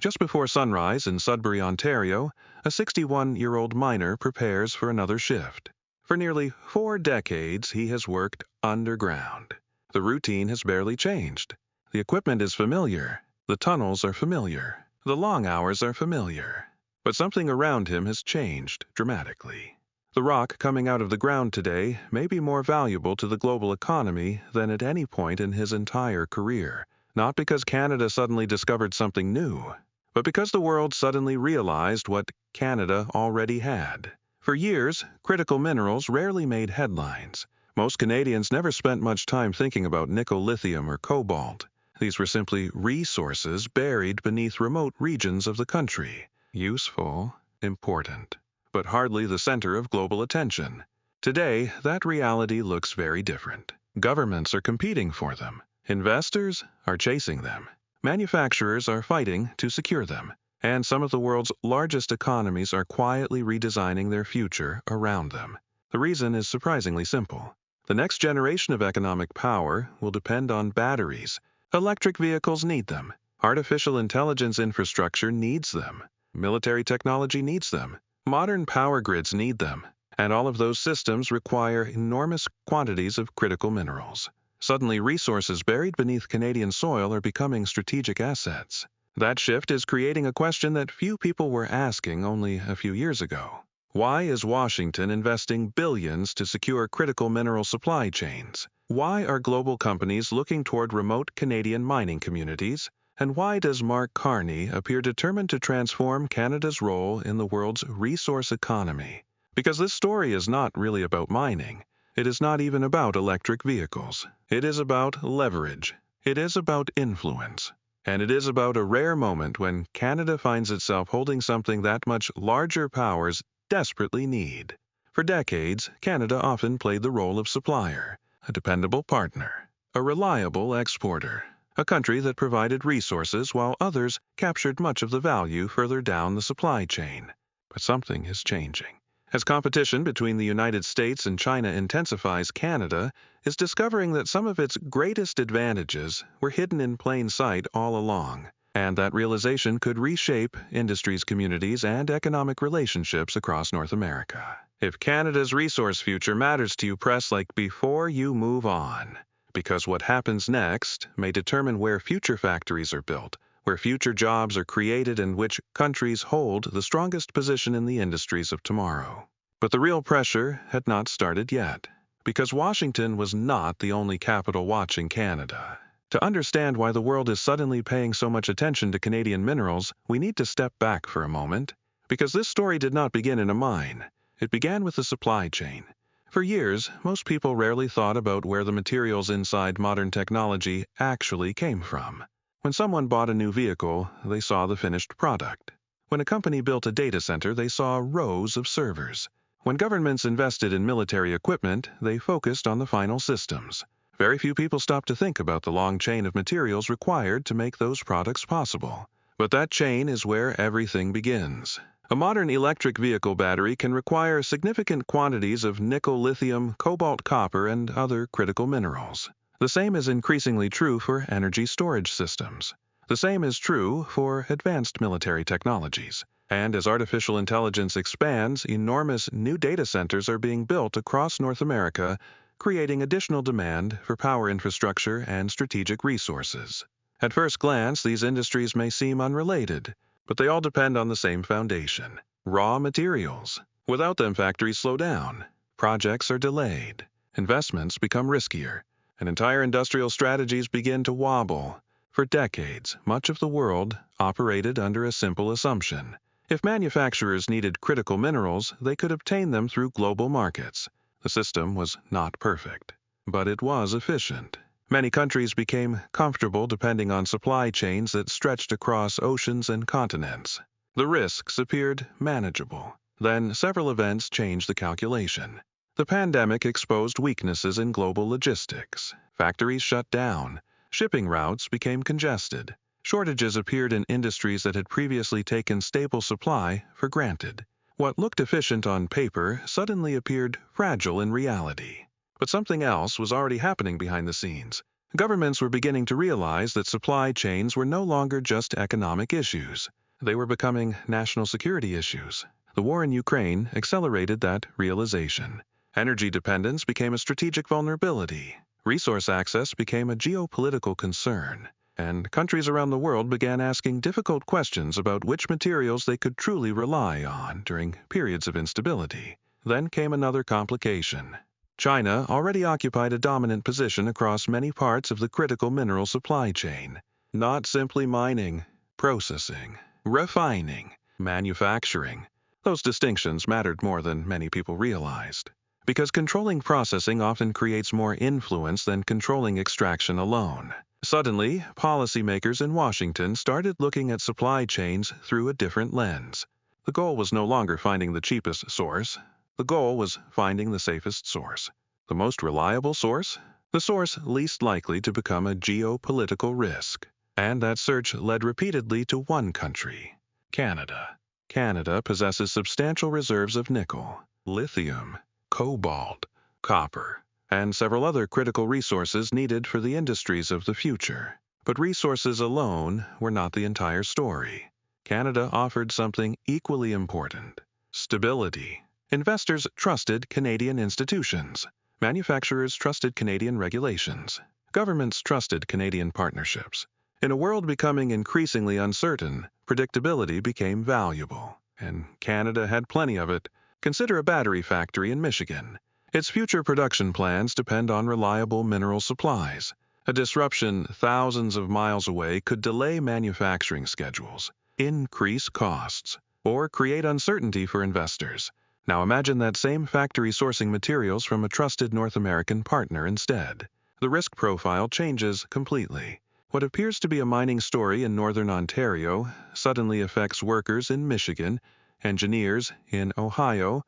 Just before sunrise in Sudbury, Ontario, a 61-year-old miner prepares for another shift. For nearly 4 decades, he has worked underground. The routine has barely changed. The equipment is familiar. The tunnels are familiar. The long hours are familiar. But something around him has changed dramatically. The rock coming out of the ground today may be more valuable to the global economy than at any point in his entire career, not because Canada suddenly discovered something new, but because the world suddenly realized what Canada already had. For years, critical minerals rarely made headlines. Most Canadians never spent much time thinking about nickel, lithium, or cobalt. These were simply resources buried beneath remote regions of the country. Useful, important, but hardly the center of global attention. Today, that reality looks very different. Governments are competing for them. Investors are chasing them. Manufacturers are fighting to secure them. And some of the world's largest economies are quietly redesigning their future around them. The reason is surprisingly simple. The next generation of economic power will depend on batteries. Electric vehicles need them. Artificial intelligence infrastructure needs them. Military technology needs them. Modern power grids need them. And all of those systems require enormous quantities of critical minerals. Suddenly, resources buried beneath Canadian soil are becoming strategic assets. That shift is creating a question that few people were asking only a few years ago. Why is Washington investing billions to secure critical mineral supply chains? Why are global companies looking toward remote Canadian mining communities? And why does Mark Carney appear determined to transform Canada's role in the world's resource economy? Because this story is not really about mining. It is not even about electric vehicles. It is about leverage. It is about influence. And it is about a rare moment when Canada finds itself holding something that much larger powers desperately need. For decades, Canada often played the role of supplier, a dependable partner, a reliable exporter, a country that provided resources while others captured much of the value further down the supply chain. But something is changing. As competition between the United States and China intensifies, Canada is discovering that some of its greatest advantages were hidden in plain sight all along, and that realization could reshape industries, communities, and economic relationships across North America. If Canada's resource future matters to you, press like before you move on, because what happens next may determine where future factories are built, where future jobs are created, and which countries hold the strongest position in the industries of tomorrow. But the real pressure had not started yet, because Washington was not the only capital watching Canada. To understand why the world is suddenly paying so much attention to Canadian minerals, we need to step back for a moment, because this story did not begin in a mine. It began with the supply chain. For years, most people rarely thought about where the materials inside modern technology actually came from. When someone bought a new vehicle, they saw the finished product. When a company built a data center, they saw rows of servers. When governments invested in military equipment, they focused on the final systems. Very few people stopped to think about the long chain of materials required to make those products possible. But that chain is where everything begins. A modern electric vehicle battery can require significant quantities of nickel, lithium, cobalt, copper, and other critical minerals. The same is increasingly true for energy storage systems. The same is true for advanced military technologies. And as artificial intelligence expands, enormous new data centers are being built across North America, creating additional demand for power infrastructure and strategic resources. At first glance, these industries may seem unrelated, but they all depend on the same foundation: raw materials. Without them, factories slow down, projects are delayed, investments become riskier, and entire industrial strategies begin to wobble. For decades, much of the world operated under a simple assumption. If manufacturers needed critical minerals, they could obtain them through global markets. The system was not perfect, but it was efficient. Many countries became comfortable depending on supply chains that stretched across oceans and continents. The risks appeared manageable. Then several events changed the calculation. The pandemic exposed weaknesses in global logistics. Factories shut down. Shipping routes became congested. Shortages appeared in industries that had previously taken stable supply for granted. What looked efficient on paper suddenly appeared fragile in reality. But something else was already happening behind the scenes. Governments were beginning to realize that supply chains were no longer just economic issues. They were becoming national security issues. The war in Ukraine accelerated that realization. Energy dependence became a strategic vulnerability. Resource access became a geopolitical concern. And countries around the world began asking difficult questions about which materials they could truly rely on during periods of instability. Then came another complication. China already occupied a dominant position across many parts of the critical mineral supply chain. Not simply mining, processing, refining, manufacturing. Those distinctions mattered more than many people realized. Because controlling processing often creates more influence than controlling extraction alone. Suddenly, policymakers in Washington started looking at supply chains through a different lens. The goal was no longer finding the cheapest source. The goal was finding the safest source. The most reliable source? The source least likely to become a geopolitical risk. And that search led repeatedly to one country, Canada. Canada possesses substantial reserves of nickel, lithium, cobalt, copper, and several other critical resources needed for the industries of the future. But resources alone were not the entire story. Canada offered something equally important: stability. Investors trusted Canadian institutions. Manufacturers trusted Canadian regulations. Governments trusted Canadian partnerships. In a world becoming increasingly uncertain, predictability became valuable. And Canada had plenty of it. Consider a battery factory in Michigan. Its future production plans depend on reliable mineral supplies. A disruption thousands of miles away could delay manufacturing schedules, increase costs, or create uncertainty for investors. Now imagine that same factory sourcing materials from a trusted North American partner instead. The risk profile changes completely. What appears to be a mining story in northern Ontario suddenly affects workers in Michigan, engineers in Ohio,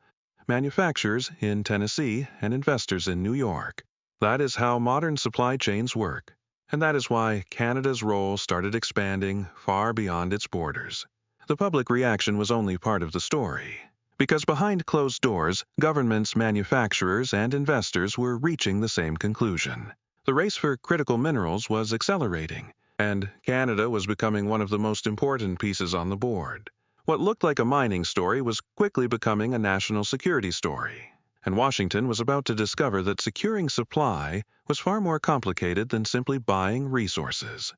manufacturers in Tennessee, and investors in New York. That is how modern supply chains work. And that is why Canada's role started expanding far beyond its borders. The public reaction was only part of the story. Because behind closed doors, governments, manufacturers, and investors were reaching the same conclusion. The race for critical minerals was accelerating, and Canada was becoming one of the most important pieces on the board. What looked like a mining story was quickly becoming a national security story, and Washington was about to discover that securing supply was far more complicated than simply buying resources.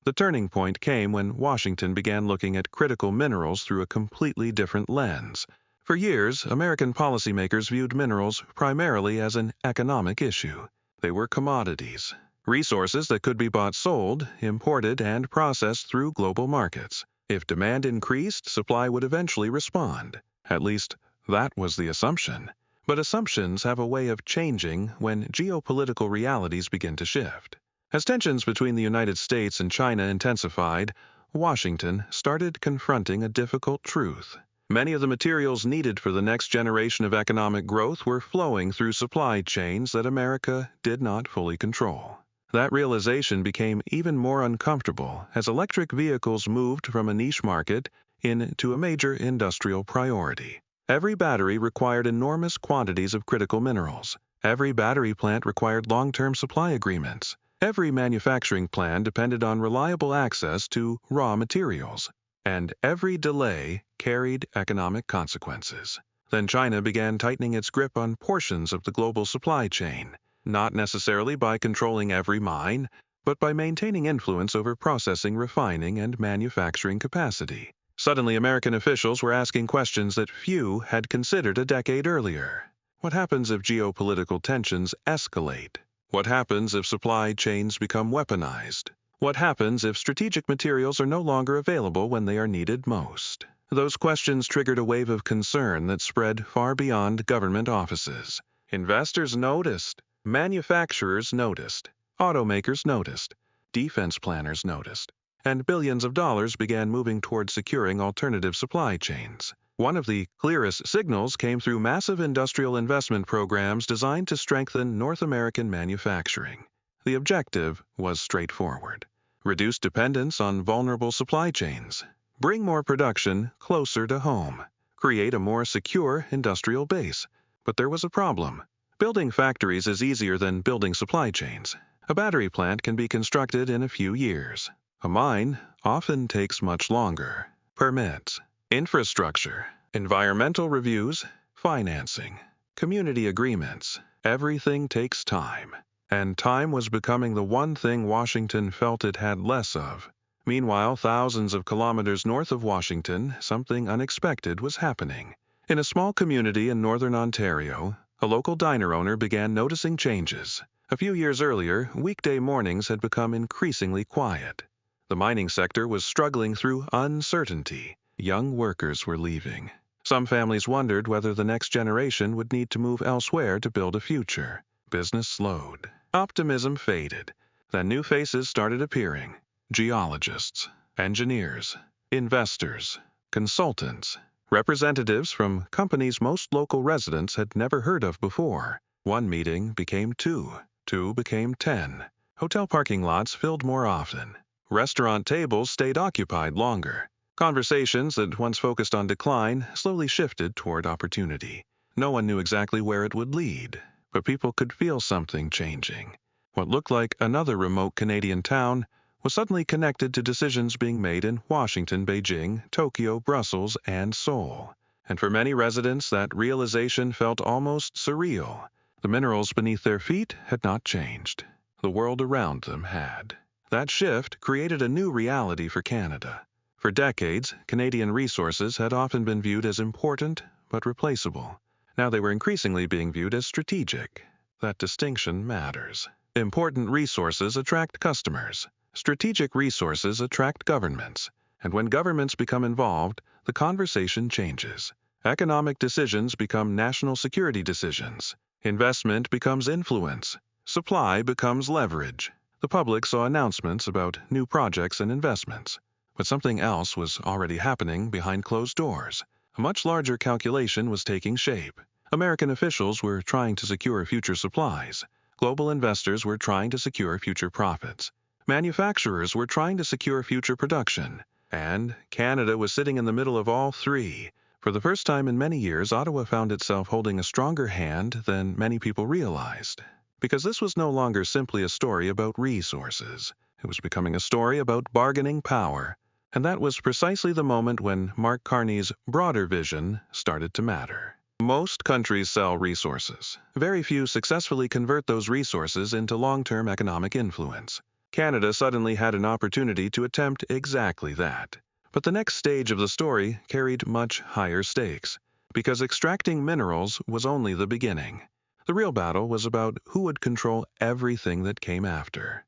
The turning point came when Washington began looking at critical minerals through a completely different lens. For years, American policymakers viewed minerals primarily as an economic issue. They were commodities, resources that could be bought, sold, imported, and processed through global markets. If demand increased, supply would eventually respond. At least, that was the assumption. But assumptions have a way of changing when geopolitical realities begin to shift. As tensions between the United States and China intensified, Washington started confronting a difficult truth. Many of the materials needed for the next generation of economic growth were flowing through supply chains that America did not fully control. That realization became even more uncomfortable as electric vehicles moved from a niche market into a major industrial priority. Every battery required enormous quantities of critical minerals. Every battery plant required long-term supply agreements. Every manufacturing plan depended on reliable access to raw materials. And every delay carried economic consequences. Then China began tightening its grip on portions of the global supply chain, not necessarily by controlling every mine, but by maintaining influence over processing, refining, and manufacturing capacity. Suddenly, American officials were asking questions that few had considered a decade earlier. What happens if geopolitical tensions escalate? What happens if supply chains become weaponized? What happens if strategic materials are no longer available when they are needed most? Those questions triggered a wave of concern that spread far beyond government offices. Investors noticed. Manufacturers noticed. Automakers noticed. Defense planners noticed. And billions of dollars began moving toward securing alternative supply chains. One of the clearest signals came through massive industrial investment programs designed to strengthen North American manufacturing. The objective was straightforward: reduce dependence on vulnerable supply chains, bring more production closer to home, create a more secure industrial base. But there was a problem. Building factories is easier than building supply chains. A battery plant can be constructed in a few years. A mine often takes much longer. Permits, infrastructure, environmental reviews, financing, community agreements. Everything takes time. And time was becoming the one thing Washington felt it had less of. Meanwhile, thousands of kilometers north of Washington, something unexpected was happening. In a small community in northern Ontario, a local diner owner began noticing changes. A few years earlier, weekday mornings had become increasingly quiet. The mining sector was struggling through uncertainty. Young workers were leaving. Some families wondered whether the next generation would need to move elsewhere to build a future. Business slowed. Optimism faded. Then new faces started appearing. Geologists, engineers, investors, consultants, representatives from companies most local residents had never heard of before. One meeting became two. Two became 10. Hotel parking lots filled more often. Restaurant tables stayed occupied longer. Conversations that once focused on decline slowly shifted toward opportunity. No one knew exactly where it would lead, but people could feel something changing. What looked like another remote Canadian town was suddenly connected to decisions being made in Washington, Beijing, Tokyo, Brussels, and Seoul. And for many residents, that realization felt almost surreal. The minerals beneath their feet had not changed. The world around them had. That shift created a new reality for Canada. For decades, Canadian resources had often been viewed as important but replaceable. Now they were increasingly being viewed as strategic. That distinction matters. Important resources attract customers. Strategic resources attract governments. And when governments become involved, the conversation changes. Economic decisions become national security decisions. Investment becomes influence. Supply becomes leverage. The public saw announcements about new projects and investments. But something else was already happening behind closed doors. A much larger calculation was taking shape. American officials were trying to secure future supplies. Global investors were trying to secure future profits. Manufacturers were trying to secure future production. And Canada was sitting in the middle of all three. For the first time in many years, Ottawa found itself holding a stronger hand than many people realized. Because this was no longer simply a story about resources. It was becoming a story about bargaining power. And that was precisely the moment when Mark Carney's broader vision started to matter. Most countries sell resources. Very few successfully convert those resources into long-term economic influence. Canada suddenly had an opportunity to attempt exactly that. But the next stage of the story carried much higher stakes, because extracting minerals was only the beginning. The real battle was about who would control everything that came after.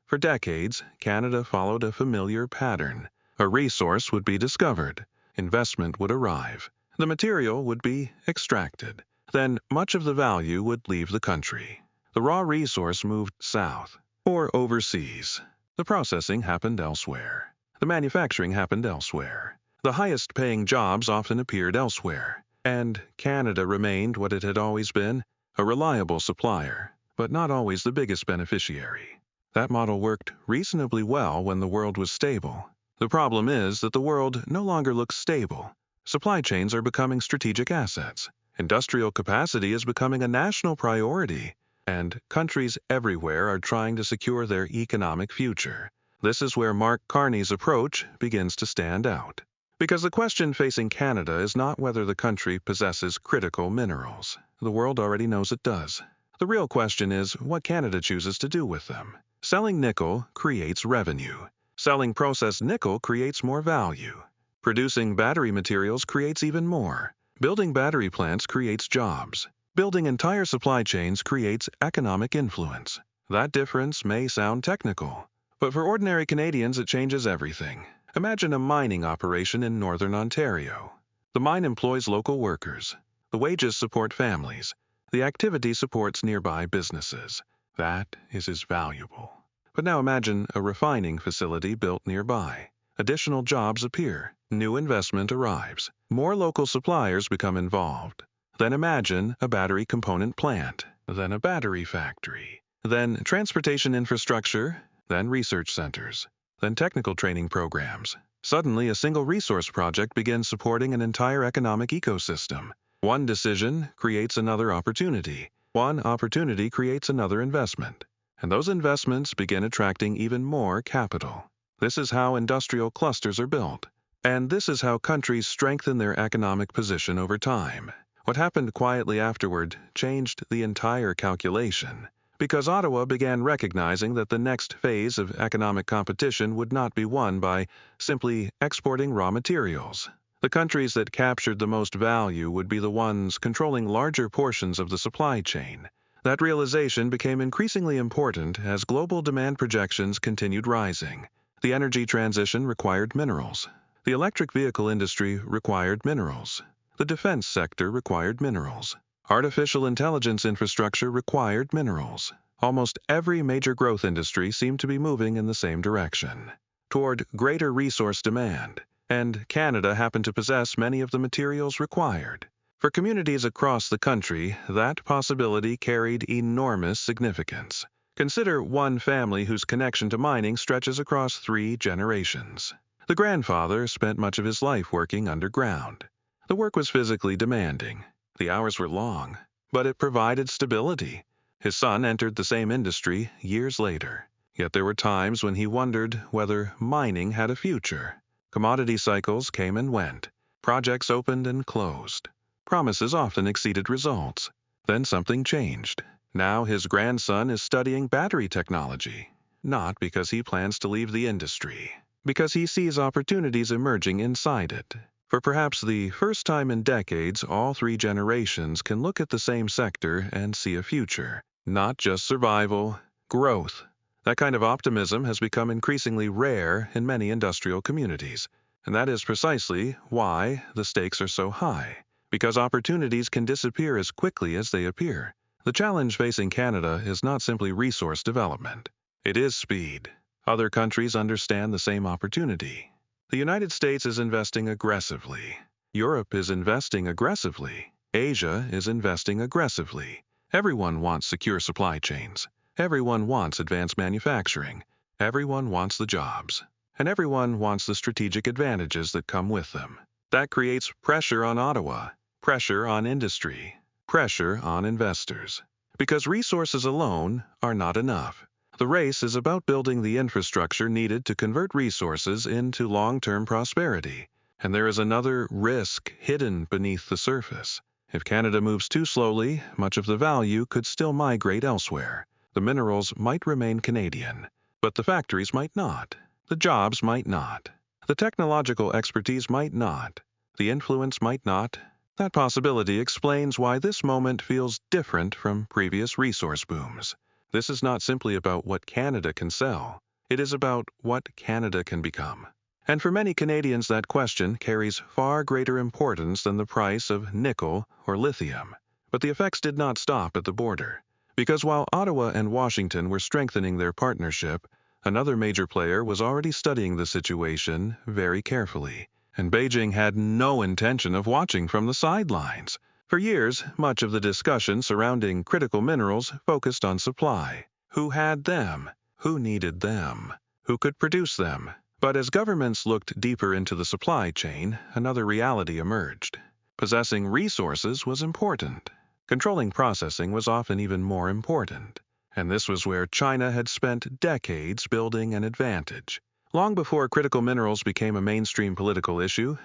For decades, Canada followed a familiar pattern. A resource would be discovered, investment would arrive, the material would be extracted, then much of the value would leave the country. The raw resource moved south, or overseas. The processing happened elsewhere. The manufacturing happened elsewhere. The highest-paying jobs often appeared elsewhere, and Canada remained what it had always been, a reliable supplier, but not always the biggest beneficiary. That model worked reasonably well when the world was stable. The problem is that the world no longer looks stable. Supply chains are becoming strategic assets. Industrial capacity is becoming a national priority, and countries everywhere are trying to secure their economic future. This is where Mark Carney's approach begins to stand out. Because the question facing Canada is not whether the country possesses critical minerals. The world already knows it does. The real question is what Canada chooses to do with them. Selling nickel creates revenue. Selling processed nickel creates more value. Producing battery materials creates even more. Building battery plants creates jobs. Building entire supply chains creates economic influence. That difference may sound technical, but for ordinary Canadians it changes everything. Imagine a mining operation in northern Ontario. The mine employs local workers. The wages support families. The activity supports nearby businesses. That is as valuable. But now imagine a refining facility built nearby. Additional jobs appear. New investment arrives. More local suppliers become involved. Then imagine a battery component plant, then a battery factory, then transportation infrastructure, then research centers, then technical training programs. Suddenly, a single resource project begins supporting an entire economic ecosystem. One decision creates another opportunity. One opportunity creates another investment. and those investments begin attracting even more capital. This is how industrial clusters are built, and this is how countries strengthen their economic position over time. What happened quietly afterward changed the entire calculation, because Ottawa began recognizing that the next phase of economic competition would not be won by simply exporting raw materials. The countries that captured the most value would be the ones controlling larger portions of the supply chain. That realization became increasingly important as global demand projections continued rising. The energy transition required minerals. The electric vehicle industry required minerals. The defense sector required minerals. Artificial intelligence infrastructure required minerals. Almost every major growth industry seemed to be moving in the same direction, toward greater resource demand, and Canada happened to possess many of the materials required. For communities across the country, that possibility carried enormous significance. Consider one family whose connection to mining stretches across 3 generations. The grandfather spent much of his life working underground. The work was physically demanding. The hours were long, but it provided stability. His son entered the same industry years later. Yet there were times when he wondered whether mining had a future. Commodity cycles came and went. Projects opened and closed. Promises often exceeded results. Then something changed. Now his grandson is studying battery technology, not because he plans to leave the industry, because he sees opportunities emerging inside it. For perhaps the first time in decades, all 3 generations can look at the same sector and see a future, not just survival, growth. That kind of optimism has become increasingly rare in many industrial communities, and that is precisely why the stakes are so high, because opportunities can disappear as quickly as they appear. The challenge facing Canada is not simply resource development. It is speed. Other countries understand the same opportunity. The United States is investing aggressively. Europe is investing aggressively. Asia is investing aggressively. Everyone wants secure supply chains. Everyone wants advanced manufacturing. Everyone wants the jobs. And everyone wants the strategic advantages that come with them. That creates pressure on Ottawa, pressure on industry, pressure on investors. Because resources alone are not enough. The race is about building the infrastructure needed to convert resources into long-term prosperity. And there is another risk hidden beneath the surface. If Canada moves too slowly, much of the value could still migrate elsewhere. The minerals might remain Canadian, but the factories might not. The jobs might not. The technological expertise might not. The influence might not. That possibility explains why this moment feels different from previous resource booms. This is not simply about what Canada can sell. It is about what Canada can become. And for many Canadians, that question carries far greater importance than the price of nickel or lithium. But the effects did not stop at the border. Because while Ottawa and Washington were strengthening their partnership, another major player was already studying the situation very carefully. And Beijing had no intention of watching from the sidelines. For years, much of the discussion surrounding critical minerals focused on supply. Who had them? Who needed them? Who could produce them? But as governments looked deeper into the supply chain, another reality emerged. Possessing resources was important. Controlling processing was often even more important. And this was where China had spent decades building an advantage. Long before critical minerals became a mainstream political issue,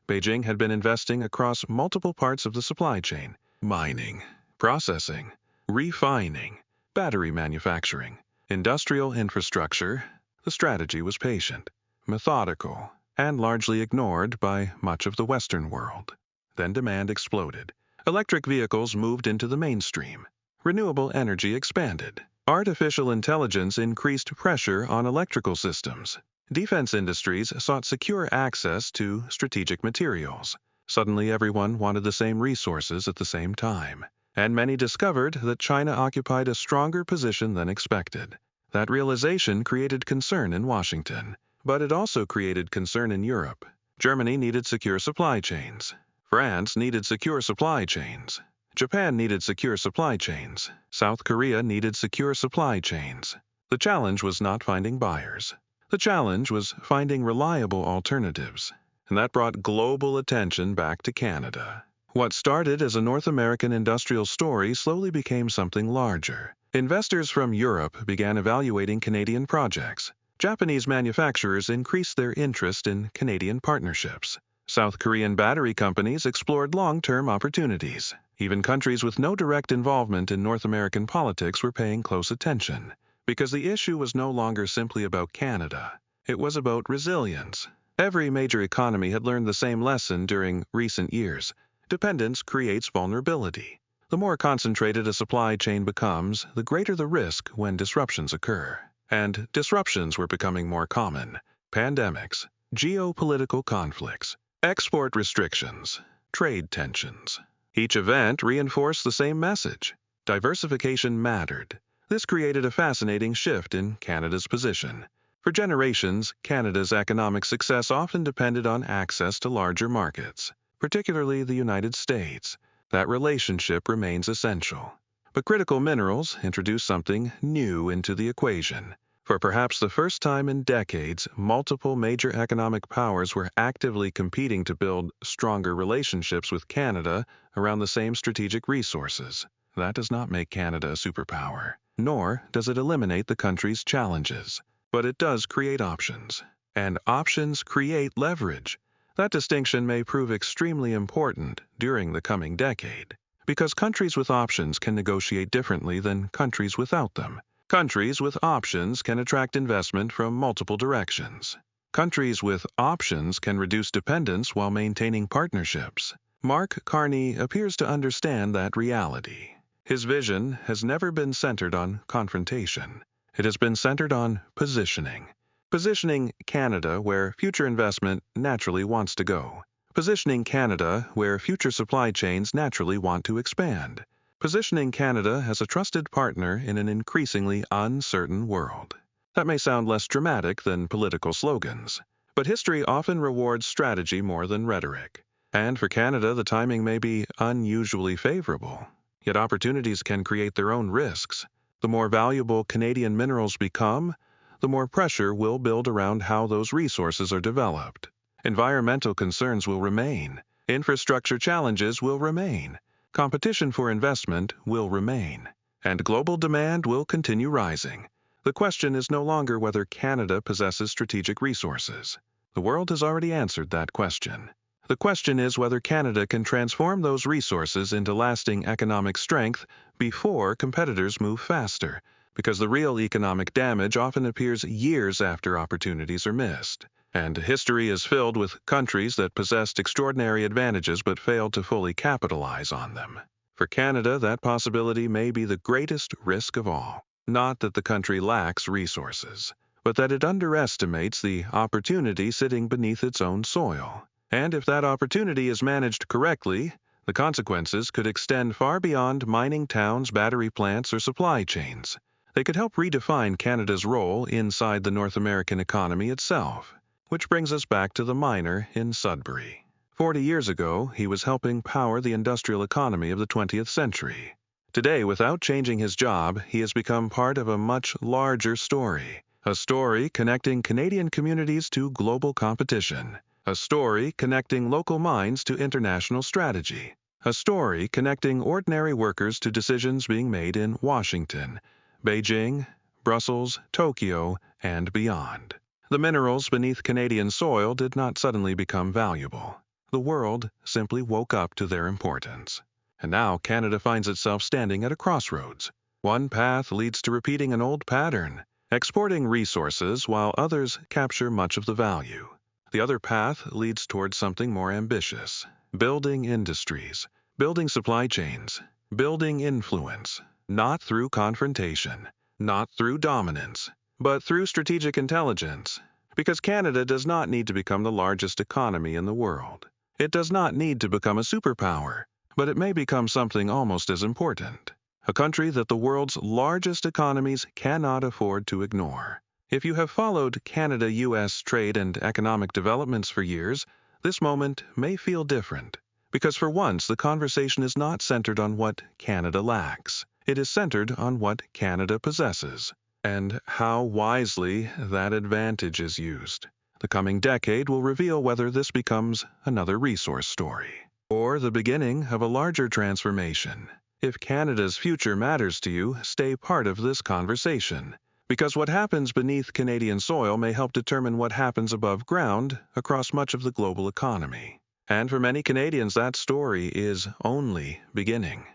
Beijing had been investing across multiple parts of the supply chain: mining, processing, refining, battery manufacturing, industrial infrastructure. The strategy was patient, methodical, and largely ignored by much of the Western world. Then demand exploded. Electric vehicles moved into the mainstream. Renewable energy expanded. Artificial intelligence increased pressure on electrical systems. Defense industries sought secure access to strategic materials. Suddenly everyone wanted the same resources at the same time. And many discovered that China occupied a stronger position than expected. That realization created concern in Washington. But it also created concern in Europe. Germany needed secure supply chains. France needed secure supply chains. Japan needed secure supply chains. South Korea needed secure supply chains. The challenge was not finding buyers. The challenge was finding reliable alternatives. And that brought global attention back to Canada. What started as a North American industrial story slowly became something larger. Investors from Europe began evaluating Canadian projects. Japanese manufacturers increased their interest in Canadian partnerships. South Korean battery companies explored long-term opportunities. Even countries with no direct involvement in North American politics were paying close attention, because the issue was no longer simply about Canada. It was about resilience. Every major economy had learned the same lesson during recent years. Dependence creates vulnerability. The more concentrated a supply chain becomes, the greater the risk when disruptions occur. And disruptions were becoming more common. Pandemics, geopolitical conflicts, export restrictions, trade tensions. Each event reinforced the same message. Diversification mattered. This created a fascinating shift in Canada's position. For generations, Canada's economic success often depended on access to larger markets, particularly the United States. That relationship remains essential. But critical minerals introduce something new into the equation. For perhaps the first time in decades, multiple major economic powers were actively competing to build stronger relationships with Canada around the same strategic resources. That does not make Canada a superpower, nor does it eliminate the country's challenges. But it does create options. And options create leverage. That distinction may prove extremely important during the coming decade, because countries with options can negotiate differently than countries without them. Countries with options can attract investment from multiple directions. Countries with options can reduce dependence while maintaining partnerships. Mark Carney appears to understand that reality. His vision has never been centered on confrontation. It has been centered on positioning. Positioning Canada where future investment naturally wants to go. Positioning Canada where future supply chains naturally want to expand. Positioning Canada as a trusted partner in an increasingly uncertain world. That may sound less dramatic than political slogans, but history often rewards strategy more than rhetoric. And for Canada, the timing may be unusually favorable. Yet opportunities can create their own risks. The more valuable Canadian minerals become, the more pressure will build around how those resources are developed. Environmental concerns will remain. Infrastructure challenges will remain. Competition for investment will remain. And global demand will continue rising. The question is no longer whether Canada possesses strategic resources. The world has already answered that question. The question is whether Canada can transform those resources into lasting economic strength before competitors move faster, because the real economic damage often appears years after opportunities are missed. And history is filled with countries that possessed extraordinary advantages but failed to fully capitalize on them. For Canada, that possibility may be the greatest risk of all. Not that the country lacks resources, but that it underestimates the opportunity sitting beneath its own soil. And if that opportunity is managed correctly, the consequences could extend far beyond mining towns, battery plants, or supply chains. They could help redefine Canada's role inside the North American economy itself. Which brings us back to the miner in Sudbury. 40 years ago, he was helping power the industrial economy of the 20th century. Today, without changing his job, he has become part of a much larger story. A story connecting Canadian communities to global competition. A story connecting local mines to international strategy. A story connecting ordinary workers to decisions being made in Washington, Beijing, Brussels, Tokyo, and beyond. The minerals beneath Canadian soil did not suddenly become valuable. The world simply woke up to their importance. And now Canada finds itself standing at a crossroads. One path leads to repeating an old pattern, exporting resources while others capture much of the value. The other path leads towards something more ambitious, building industries, building supply chains, building influence, not through confrontation, not through dominance, but through strategic intelligence. Because Canada does not need to become the largest economy in the world. It does not need to become a superpower, but it may become something almost as important. A country that the world's largest economies cannot afford to ignore. If you have followed Canada-US trade and economic developments for years, this moment may feel different. Because for once, the conversation is not centered on what Canada lacks. It is centered on what Canada possesses, and how wisely that advantage is used. The coming decade will reveal whether this becomes another resource story, or the beginning of a larger transformation. If Canada's future matters to you, stay part of this conversation. Because what happens beneath Canadian soil may help determine what happens above ground across much of the global economy. And for many Canadians, that story is only beginning.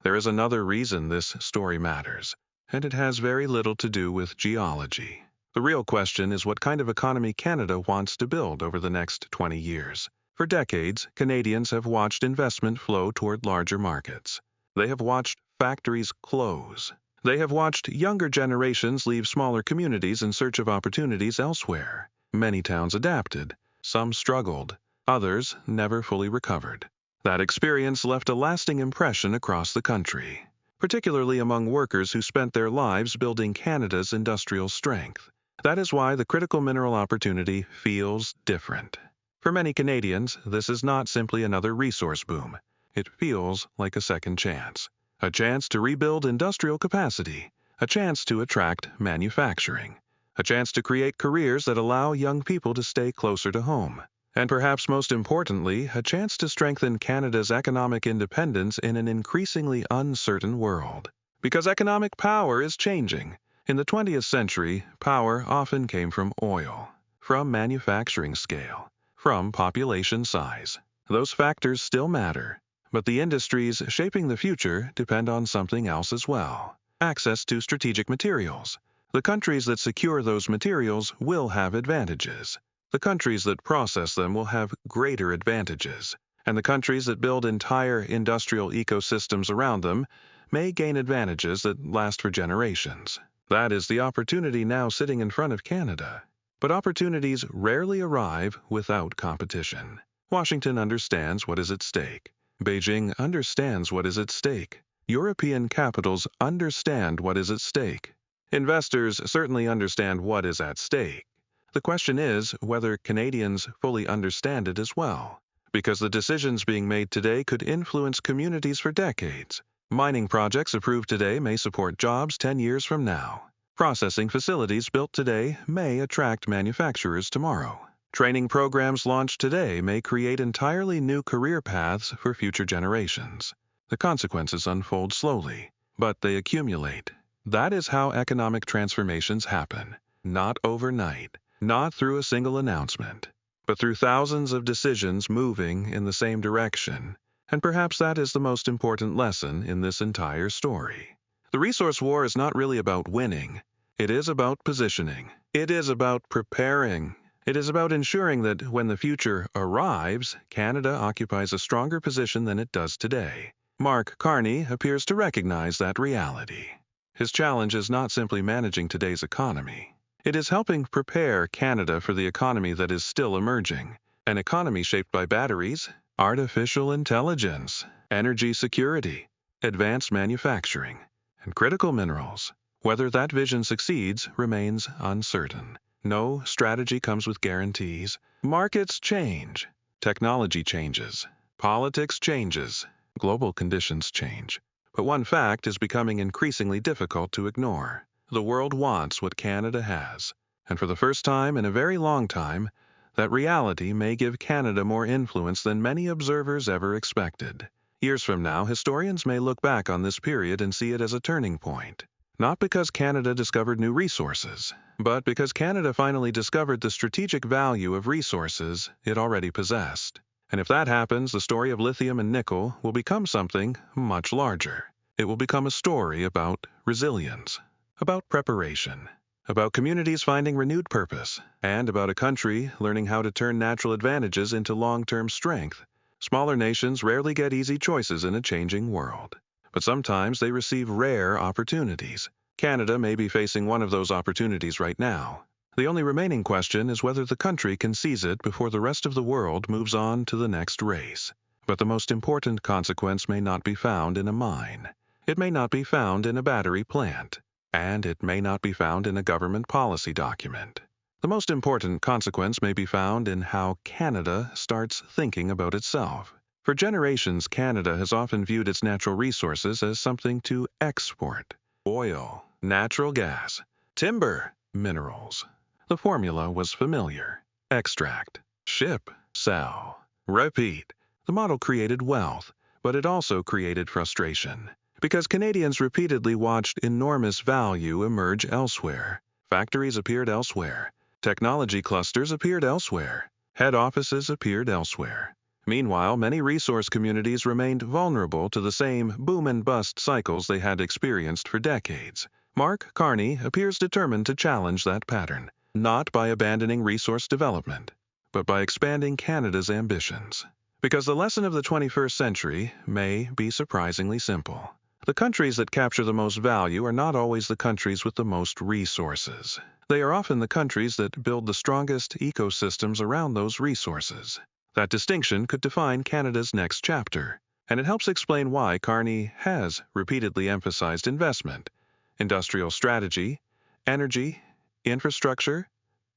There is another reason this story matters, and it has very little to do with geology. The real question is what kind of economy Canada wants to build over the next 20 years. For decades, Canadians have watched investment flow toward larger markets. They have watched factories close. They have watched younger generations leave smaller communities in search of opportunities elsewhere. Many towns adapted. Some struggled. Others never fully recovered. That experience left a lasting impression across the country, particularly among workers who spent their lives building Canada's industrial strength. That is why the critical mineral opportunity feels different. For many Canadians, this is not simply another resource boom. It feels like a second chance. A chance to rebuild industrial capacity. A chance to attract manufacturing. A chance to create careers that allow young people to stay closer to home. And perhaps most importantly, a chance to strengthen Canada's economic independence in an increasingly uncertain world. Because economic power is changing. In the 20th century, power often came from oil, from manufacturing scale, from population size. Those factors still matter, but the industries shaping the future depend on something else as well. Access to strategic materials. The countries that secure those materials will have advantages. The countries that process them will have greater advantages, and the countries that build entire industrial ecosystems around them may gain advantages that last for generations. That is the opportunity now sitting in front of Canada. But opportunities rarely arrive without competition. Washington understands what is at stake. Beijing understands what is at stake. European capitals understand what is at stake. Investors certainly understand what is at stake. The question is whether Canadians fully understand it as well, because the decisions being made today could influence communities for decades. Mining projects approved today may support jobs 10 years from now. Processing facilities built today may attract manufacturers tomorrow. Training programs launched today may create entirely new career paths for future generations. The consequences unfold slowly, but they accumulate. That is how economic transformations happen, not overnight. Not through a single announcement, but through thousands of decisions moving in the same direction. And perhaps that is the most important lesson in this entire story. The resource war is not really about winning. It is about positioning. It is about preparing. It is about ensuring that when the future arrives, Canada occupies a stronger position than it does today. Mark Carney appears to recognize that reality. His challenge is not simply managing today's economy. It is helping prepare Canada for the economy that is still emerging, an economy shaped by batteries, artificial intelligence, energy security, advanced manufacturing, and critical minerals. Whether that vision succeeds remains uncertain. No strategy comes with guarantees. Markets change, technology changes, politics changes, global conditions change. But one fact is becoming increasingly difficult to ignore. The world wants what Canada has, and for the first time in a very long time, that reality may give Canada more influence than many observers ever expected. Years from now, historians may look back on this period and see it as a turning point. Not because Canada discovered new resources, but because Canada finally discovered the strategic value of resources it already possessed. And if that happens, the story of lithium and nickel will become something much larger. It will become a story about resilience, about preparation, about communities finding renewed purpose, and about a country learning how to turn natural advantages into long-term strength. Smaller nations rarely get easy choices in a changing world, but sometimes they receive rare opportunities. Canada may be facing one of those opportunities right now. The only remaining question is whether the country can seize it before the rest of the world moves on to the next race. But the most important consequence may not be found in a mine. It may not be found in a battery plant. And it may not be found in a government policy document. The most important consequence may be found in how Canada starts thinking about itself. For generations, Canada has often viewed its natural resources as something to export. Oil, natural gas, timber, minerals. The formula was familiar. Extract, ship, sell, repeat. The model created wealth, but it also created frustration. Because Canadians repeatedly watched enormous value emerge elsewhere. Factories appeared elsewhere. Technology clusters appeared elsewhere. Head offices appeared elsewhere. Meanwhile, many resource communities remained vulnerable to the same boom and bust cycles they had experienced for decades. Mark Carney appears determined to challenge that pattern, not by abandoning resource development, but by expanding Canada's ambitions. Because the lesson of the 21st century may be surprisingly simple. The countries that capture the most value are not always the countries with the most resources. They are often the countries that build the strongest ecosystems around those resources. That distinction could define Canada's next chapter, and it helps explain why Carney has repeatedly emphasized investment, industrial strategy, energy, infrastructure,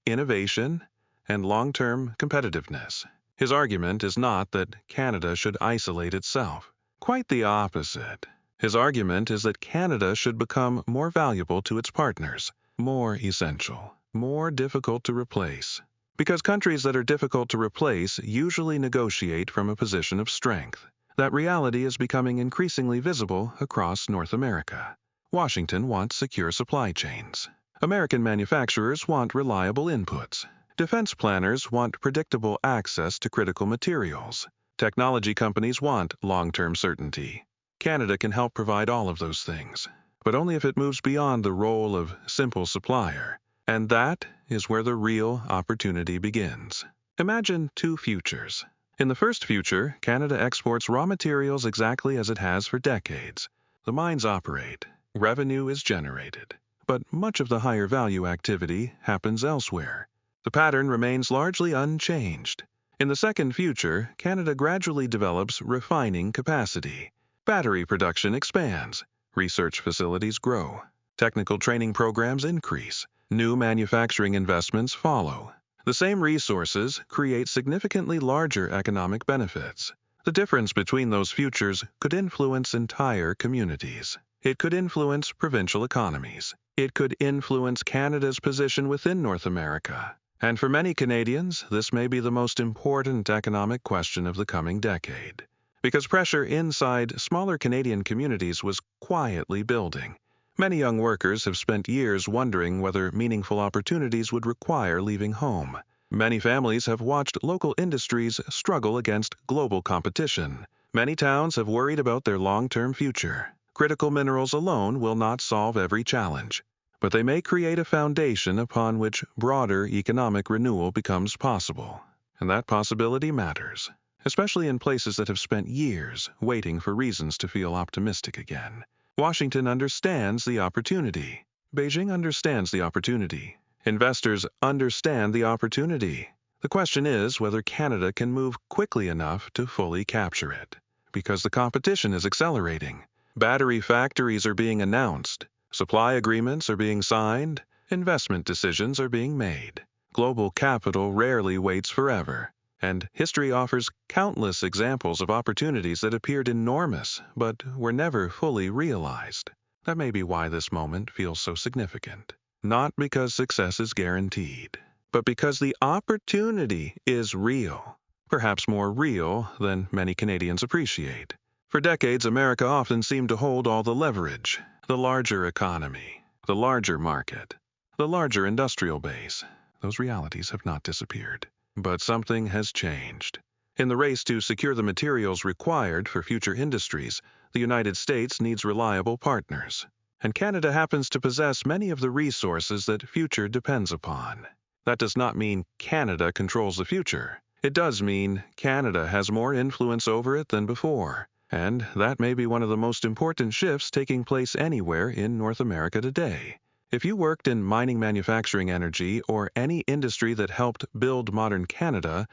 innovation, and long-term competitiveness. His argument is not that Canada should isolate itself. Quite the opposite. His argument is that Canada should become more valuable to its partners, more essential, more difficult to replace. Because countries that are difficult to replace usually negotiate from a position of strength. That reality is becoming increasingly visible across North America. Washington wants secure supply chains. American manufacturers want reliable inputs. Defense planners want predictable access to critical materials. Technology companies want long-term certainty. Canada can help provide all of those things, but only if it moves beyond the role of simple supplier. And that is where the real opportunity begins. Imagine two futures. In the first future, Canada exports raw materials exactly as it has for decades. The mines operate, revenue is generated, but much of the higher value activity happens elsewhere. The pattern remains largely unchanged. In the second future, Canada gradually develops refining capacity. Battery production expands, research facilities grow, technical training programs increase, new manufacturing investments follow. The same resources create significantly larger economic benefits. The difference between those futures could influence entire communities. It could influence provincial economies. It could influence Canada's position within North America. And for many Canadians, this may be the most important economic question of the coming decade. Because pressure inside smaller Canadian communities was quietly building. Many young workers have spent years wondering whether meaningful opportunities would require leaving home. Many families have watched local industries struggle against global competition. Many towns have worried about their long-term future. Critical minerals alone will not solve every challenge, but they may create a foundation upon which broader economic renewal becomes possible. And that possibility matters, especially in places that have spent years waiting for reasons to feel optimistic again. Washington understands the opportunity. Beijing understands the opportunity. Investors understand the opportunity. The question is whether Canada can move quickly enough to fully capture it. Because the competition is accelerating. Battery factories are being announced. Supply agreements are being signed. Investment decisions are being made. Global capital rarely waits forever. And history offers countless examples of opportunities that appeared enormous but were never fully realized. That may be why this moment feels so significant. Not because success is guaranteed, but because the opportunity is real. Perhaps more real than many Canadians appreciate. For decades, America often seemed to hold all the leverage, the larger economy, the larger market, the larger industrial base. Those realities have not disappeared. But something has changed. In the race to secure the materials required for future industries, the United States needs reliable partners. And Canada happens to possess many of the resources that future depends upon. That does not mean Canada controls the future. It does mean Canada has more influence over it than before. And that may be one of the most important shifts taking place anywhere in North America today. If you worked in mining, manufacturing, energy, or any industry that helped build modern Canada,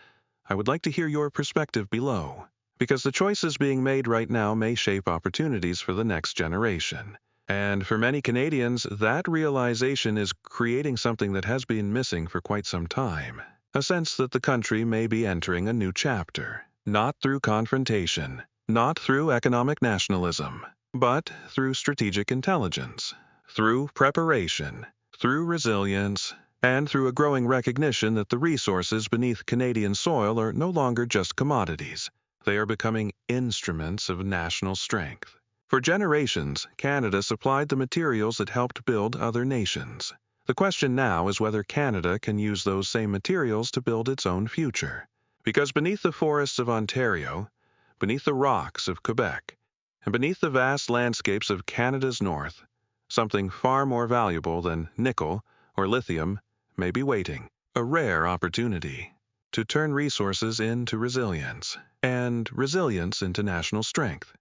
I would like to hear your perspective below. Because the choices being made right now may shape opportunities for the next generation. And for many Canadians, that realization is creating something that has been missing for quite some time. A sense that the country may be entering a new chapter. Not through confrontation, not through economic nationalism, but through strategic intelligence. Through preparation, through resilience, and through a growing recognition that the resources beneath Canadian soil are no longer just commodities. They are becoming instruments of national strength. For generations, Canada supplied the materials that helped build other nations. The question now is whether Canada can use those same materials to build its own future. Because beneath the forests of Ontario, beneath the rocks of Quebec, and beneath the vast landscapes of Canada's north, something far more valuable than nickel or lithium may be waiting. A rare opportunity to turn resources into resilience, and resilience into national strength.